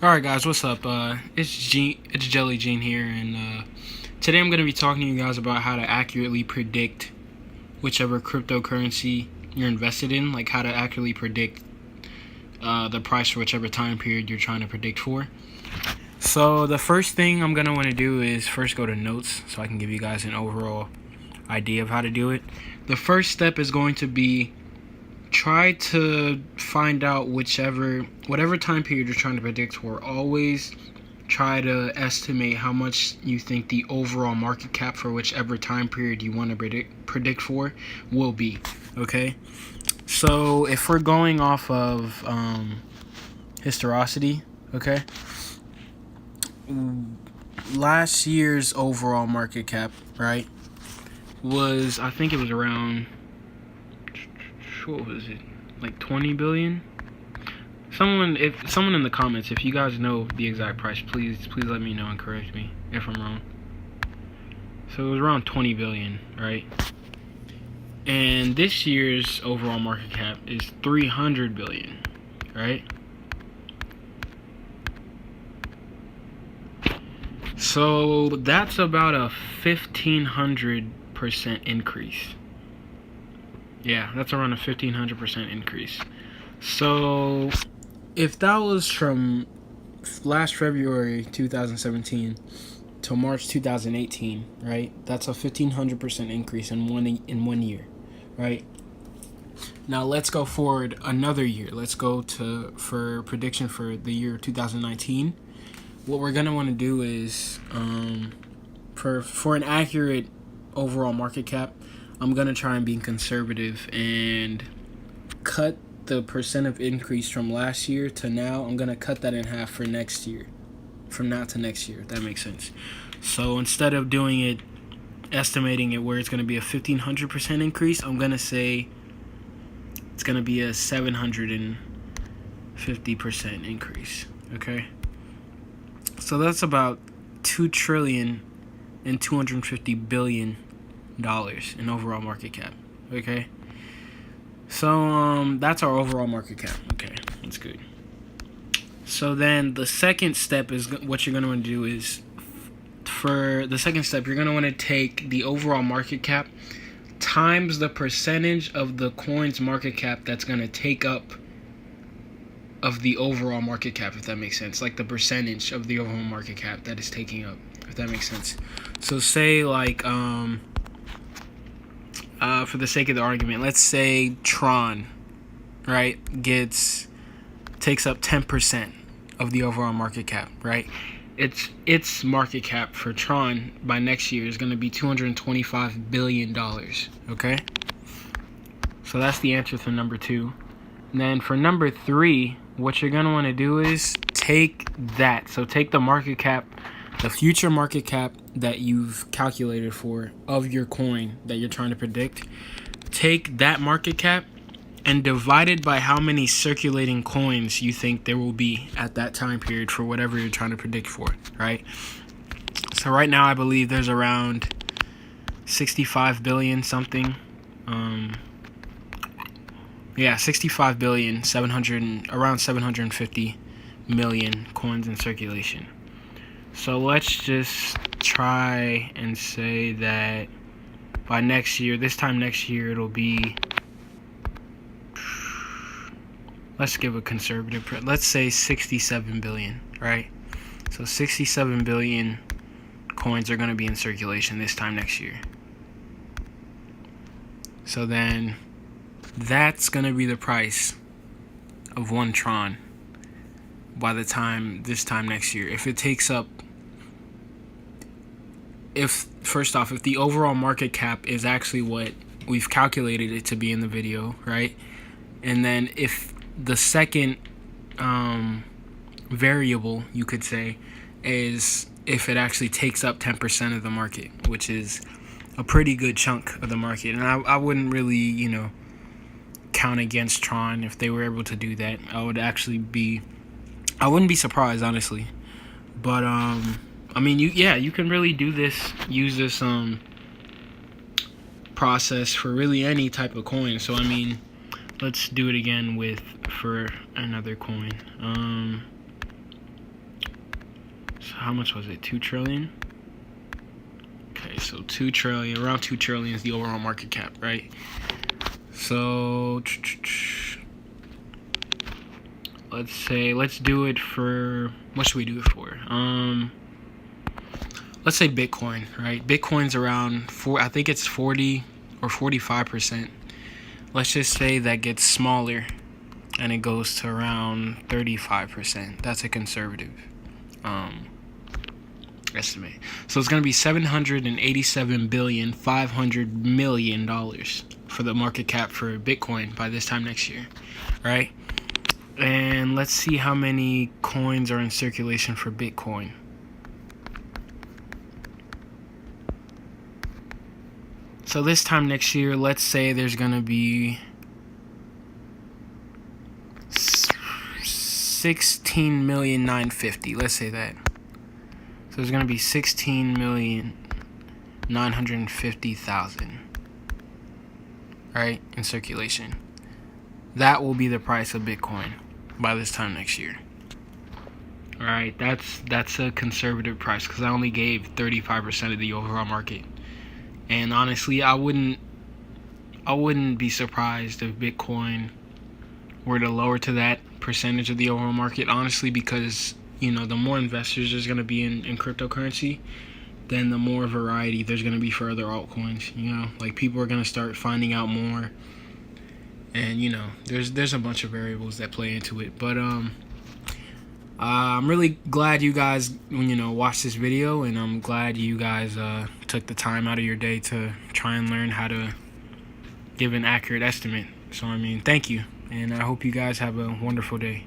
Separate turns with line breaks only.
Alright guys, what's up? It's Jelly Gene here, and today I'm going to be talking to you guys about how to accurately predict whichever cryptocurrency you're invested in, like how to accurately predict the price for whichever time period you're trying to predict for. So the first thing I'm going to want to do is first go to notes so I can give you guys an overall idea of how to do it. The first step is going to be try to find out whatever time period you're trying to predict for. Always try to estimate how much you think the overall market cap for whichever time period you want to predict for will be. Okay, so if we're going off of historicity, okay, last year's overall market cap, right, was, I think it was around, what was it, like 20 billion? Someone in the comments, if you guys know the exact price, please let me know and correct me if I'm wrong. So it was around 20 billion, right? And this year's overall market cap is 300 billion, right? So that's about a 1,500% increase. Yeah, that's around a 1,500% increase. So if that was from last February 2017 to March 2018, right? That's a 1,500% increase in one year, right? Now let's go forward another year. Let's go for prediction for the year 2019. What we're gonna want to do is for an accurate overall market cap, I'm gonna try and be conservative and cut the percent of increase from last year to now. I'm gonna cut that in half for next year, from now to next year, if that makes sense. So instead of doing it, estimating it where it's gonna be a 1,500% increase, I'm gonna say it's gonna be a 750% increase. Okay, so that's about $2,250 billion in overall market cap. Okay, so that's our overall market cap. Okay, that's good. So then the second step is what you're going to want to do is, for the second step, you're going to want to take the overall market cap times the percentage of the coin's market cap that's going to take up of the overall market cap, if that makes sense. Like the percentage of the overall market cap that is taking up, if that makes sense. So say like for the sake of the argument, let's say Tron, right, takes up 10% of the overall market cap, right? Its market cap for Tron by next year is going to be $225 billion, okay? So that's the answer for number 2. And then for number 3, what you're going to want to do is take that. So take the market cap, the future market cap that you've calculated for of your coin that you're trying to predict. Take that market cap and divide it by how many circulating coins you think there will be at that time period for whatever you're trying to predict for, right? So right now I believe there's around 65 billion something. 65 billion, around 750 million coins in circulation. So let's just try and say that by next year, this time next year, it'll be, let's give a conservative, let's say 67 billion, right? So 67 billion coins are going to be in circulation this time next year. So then that's going to be the price of one Tron by this time next year. If the overall market cap is actually what we've calculated it to be in the video, right? And then if the second variable, you could say, is if it actually takes up 10% of the market, which is a pretty good chunk of the market. And I wouldn't really, count against Tron if they were able to do that. I wouldn't be surprised, honestly. But I mean, you can really use this process for really any type of coin. So I mean, let's do it again for another coin. how much was it? 2 trillion. Okay, so 2 trillion, around 2 trillion is the overall market cap, right? So let's do it for, what should we do it for? Let's say Bitcoin, right? Bitcoin's around I think it's 40 or 45%. Let's just say that gets smaller and it goes to around 35%. That's a conservative estimate. So it's going to be $787,500,000,000 for the market cap for Bitcoin by this time next year, right? And let's see how many coins are in circulation for Bitcoin. So this time next year, let's say there's going to be 16,950,000. Let's say that. So there's going to be 16,950,000, right, in circulation. That will be the price of Bitcoin by this time next year. All right, that's a conservative price because I only gave 35% of the overall market. And honestly, I wouldn't be surprised if Bitcoin were to lower to that percentage of the overall market, honestly, because, you know, the more investors there's going to be in cryptocurrency, then the more variety there's going to be for other altcoins. You know, like people are going to start finding out more, and, you know, there's a bunch of variables that play into it. But I'm really glad you guys, you know, watched this video, and I'm glad you guys took the time out of your day to try and learn how to give an accurate estimate. So, I mean, thank you, and I hope you guys have a wonderful day.